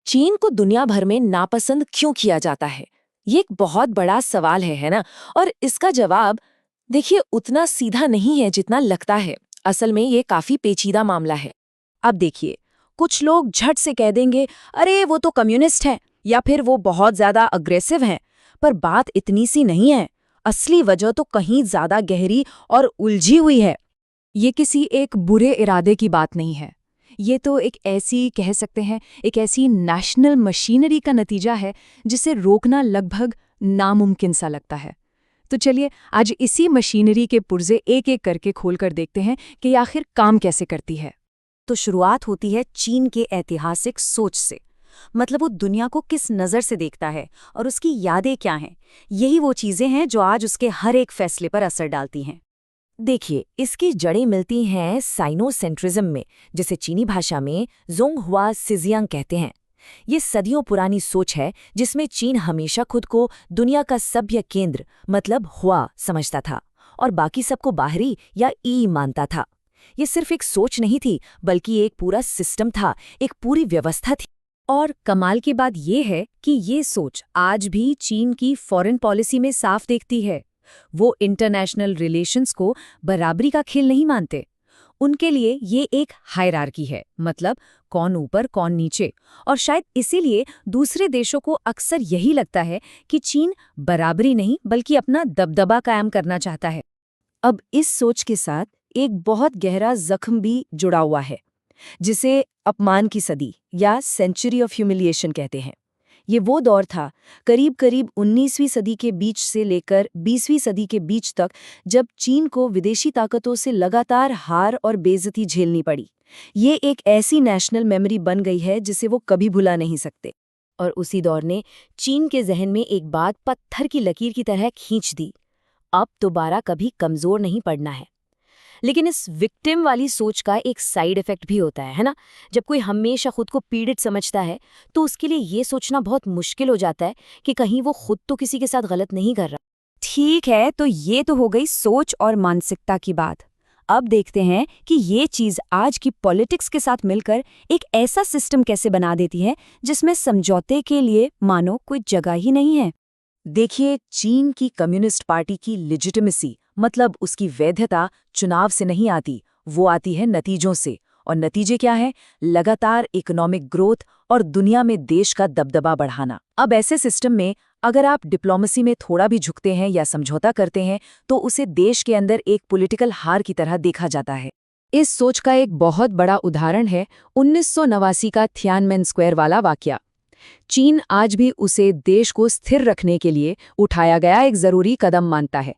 चीन को दुनिया भर में नापसंद क्यों किया जाता है? ये एक बहुत बड़ा सवाल है ना? और इसका जवाब देखिए उतना सीधा नहीं है जितना लगता है। असल में ये काफी पेचीदा मामला है। अब देखिए, कुछ लोग झट से कह देंगे, अरे वो तो कम्युनिस्ट हैं या फिर वो बहुत ज्यादा अग्रेसिव हैं। पर बात इतनी सी नहीं है। असली वजह तो कहीं ज्यादा गहरी और उलझी हुई है। ये किसी एक बुरे इरादे की बात नहीं है। ये तो एक ऐसी कह सकते हैं एक ऐसी नेशनल मशीनरी का नतीजा है जिसे रोकना लगभग नामुमकिन सा लगता है। तो चलिए आज इसी मशीनरी के पुर्जे एक एक करके खोलकर देखते हैं कि ये आखिर काम कैसे करती है। तो शुरुआत होती है चीन के ऐतिहासिक सोच से। मतलब वो दुनिया को किस नज़र से देखता है और उसकी यादें क्या हैं। यही वो चीज़ें हैं जो आज उसके हर एक फैसले पर असर डालती हैं। देखिए, इसकी जड़ें मिलती हैं साइनोसेंट्रिज्म में, जिसे चीनी भाषा में ज़ोंगहुआ सिजियांग कहते हैं। ये सदियों पुरानी सोच है जिसमें चीन हमेशा खुद को दुनिया का सभ्य केंद्र मतलब हुआ समझता था और बाकी सबको बाहरी या ई मानता था। ये सिर्फ एक सोच नहीं थी बल्कि एक पूरा सिस्टम था, एक पूरी व्यवस्था थी। और कमाल की बात ये है कि ये सोच आज भी चीन की फॉरेन पॉलिसी में साफ दिखती है। वो इंटरनेशनल रिलेशंस को बराबरी का खेल नहीं मानते। उनके लिए ये एक हायरार्की है, मतलब कौन ऊपर कौन नीचे। और शायद इसीलिए दूसरे देशों को अक्सर यही लगता है कि चीन बराबरी नहीं बल्कि अपना दबदबा कायम करना चाहता है। अब इस सोच के साथ एक बहुत गहरा जख्म भी जुड़ा हुआ है, जिसे अपमान की सदी या सेंचुरी ऑफ ह्यूमिलिएशन कहते हैं। ये वो दौर था, करीब करीब 19वीं सदी के बीच से लेकर 20वीं सदी के बीच तक, जब चीन को विदेशी ताकतों से लगातार हार और बेइज्जती झेलनी पड़ी। ये एक ऐसी नेशनल मेमोरी बन गई है जिसे वो कभी भुला नहीं सकते। और उसी दौर ने चीन के जहन में एक बात पत्थर की लकीर की तरह खींच दी, अब दोबारा कभी कमजोर नहीं पड़ना है। लेकिन इस विक्टिम वाली सोच का एक साइड इफेक्ट भी होता है ना? जब कोई हमेशा खुद को पीड़ित समझता है तो उसके लिए ये सोचना बहुत मुश्किल हो जाता है कि कहीं वो खुद तो किसी के साथ गलत नहीं कर रहा। ठीक है, तो ये तो हो गई सोच और मानसिकता की बात। अब देखते हैं कि ये चीज आज की पॉलिटिक्स के साथ मिलकर एक ऐसा सिस्टम कैसे बना देती है जिसमें समझौते के लिए मानो कोई जगह ही नहीं है। देखिए, चीन की कम्युनिस्ट पार्टी की लेजिटिमेसी मतलब उसकी वैधता चुनाव से नहीं आती, वो आती है नतीजों से। और नतीजे क्या है? लगातार इकोनॉमिक ग्रोथ और दुनिया में देश का दबदबा बढ़ाना। अब ऐसे सिस्टम में अगर आप डिप्लोमेसी में थोड़ा भी झुकते हैं या समझौता करते हैं तो उसे देश के अंदर एक पॉलिटिकल हार की तरह देखा जाता है। इस सोच का एक बहुत बड़ा उदाहरण है 1989 का थियानमेन स्क्वायर वाला वाकया। चीन आज भी उसे देश को स्थिर रखने के लिए उठाया गया एक जरूरी कदम मानता है।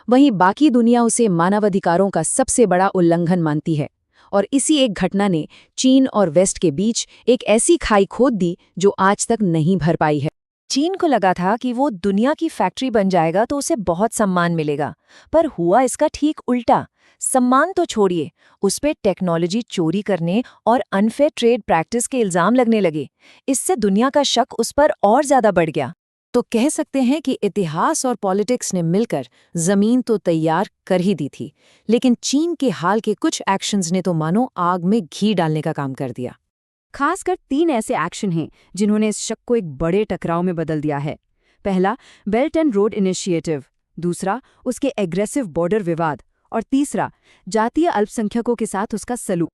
वहीं बाकी दुनिया उसे मानवाधिकारों का सबसे बड़ा उल्लंघन मानती है। और इसी एक घटना ने चीन और वेस्ट के बीच एक ऐसी खाई खोद दी जो आज तक नहीं भर पाई है। चीन को लगा था कि वो दुनिया की फैक्ट्री बन जाएगा तो उसे बहुत सम्मान मिलेगा, पर हुआ इसका ठीक उल्टा। सम्मान तो छोड़िए, उस पे टेक्नोलॉजी चोरी करने और अनफेयर ट्रेड प्रैक्टिस के इल्जाम लगने लगे। इससे दुनिया का शक उस पर और ज्यादा बढ़ गया। तो कह सकते हैं कि इतिहास और पॉलिटिक्स ने मिलकर जमीन तो तैयार कर ही दी थी, लेकिन चीन के हाल के कुछ एक्शंस ने तो मानो आग में घी डालने का काम कर दिया। खासकर 3 ऐसे एक्शन हैं जिन्होंने इस शक को एक बड़े टकराव में बदल दिया है। पहला, बेल्ट एंड रोड इनिशिएटिव। दूसरा, उसके एग्रेसिव बॉर्डर विवाद। और तीसरा, जातीय अल्पसंख्यकों के साथ उसका सलूक।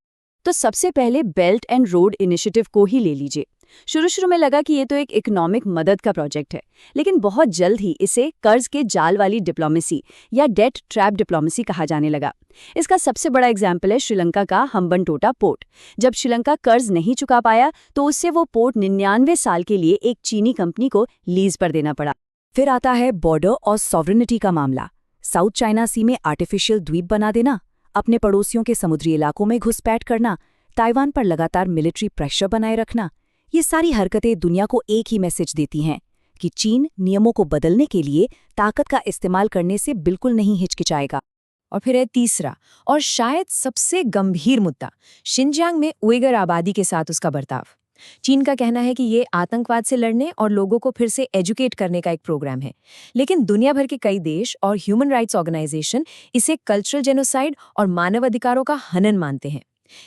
तो सबसे पहले बेल्ट एंड रोड इनिशिएटिव को ही ले लीजिए। शुरू में लगा कि ये तो एक इकोनॉमिक मदद का प्रोजेक्ट है, लेकिन बहुत जल्द ही इसे कर्ज के जाल वाली डिप्लोमेसी या डेट ट्रैप डिप्लोमेसी कहा जाने लगा। इसका सबसे बड़ा एग्जाम्पल है श्रीलंका का हम्बनटोटा पोर्ट। जब श्रीलंका कर्ज नहीं चुका पाया तो उससे वो पोर्ट 99 साल के लिए एक चीनी कंपनी को लीज पर देना पड़ा। फिर आता है बॉर्डर और सॉवरेनिटी का मामला। साउथ चाइना सी में आर्टिफिशियल द्वीप बना देना, अपने पड़ोसियों के समुद्री इलाकों में घुसपैठ करना, ताइवान पर लगातार मिलिट्री प्रेशर बनाए रखना। ये सारी हरकतें दुनिया को एक ही मैसेज देती हैं कि चीन नियमों को बदलने के लिए ताकत का इस्तेमाल करने से बिल्कुल नहीं हिचकिचाएगा। और फिर है तीसरा और शायद सबसे गंभीर मुद्दा, शिनजियांग में उइगर आबादी के साथ उसका बर्ताव। चीन का कहना है कि ये आतंकवाद से लड़ने और लोगों को फिर से एजुकेट करने का एक प्रोग्राम है, लेकिन दुनिया भर के कई देश और ह्यूमन राइट्स ऑर्गेनाइजेशन इसे कल्चरल जेनोसाइड और मानवाधिकारों का हनन मानते हैं।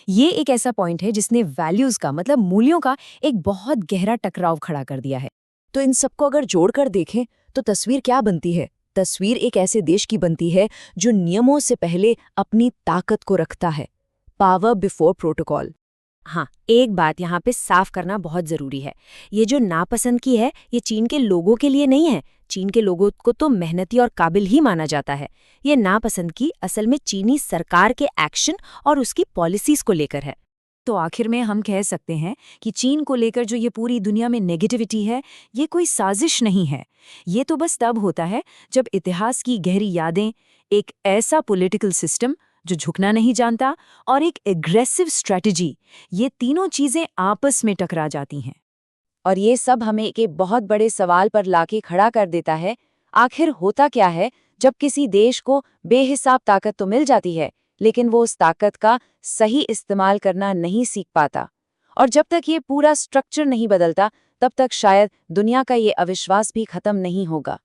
ये एक ऐसा पॉइंट है जिसने वैल्यूज का मतलब मूल्यों का एक बहुत गहरा टकराव खड़ा कर दिया है। तो इन सबको अगर जोड़कर देखें तो तस्वीर क्या बनती है? तस्वीर एक ऐसे देश की बनती है जो नियमों से पहले अपनी ताकत को रखता है। Power before protocol. हाँ, एक बात यहाँ पे साफ करना बहुत जरूरी है। ये जो नापसंद की है, ये चीन के लोगों के लिए नहीं है। चीन के लोगों को तो मेहनती और काबिल ही माना जाता है। ये नापसंद की असल में चीनी सरकार के एक्शन और उसकी पॉलिसीज को लेकर है। तो आखिर में हम कह सकते हैं कि चीन को लेकर जो ये पूरी दुनिया में नेगेटिविटी है, ये कोई साजिश नहीं है। ये तो बस तब होता है जब इतिहास की गहरी यादें, एक ऐसा पॉलिटिकल सिस्टम जो झुकना नहीं जानता और एक एग्रेसिव स्ट्रैटेजी, ये तीनों चीजें आपस में टकरा जाती हैं। और ये सब हमें एक बहुत बड़े सवाल पर लाके खड़ा कर देता है, आखिर होता क्या है जब किसी देश को बेहिसाब ताकत तो मिल जाती है, लेकिन वो उस ताकत का सही इस्तेमाल करना नहीं सीख पाता। और जब तक ये पूरा स्ट्रक्चर नहीं बदलता, तब तक शायद दुनिया का ये अविश्वास भी खत्म नहीं होगा।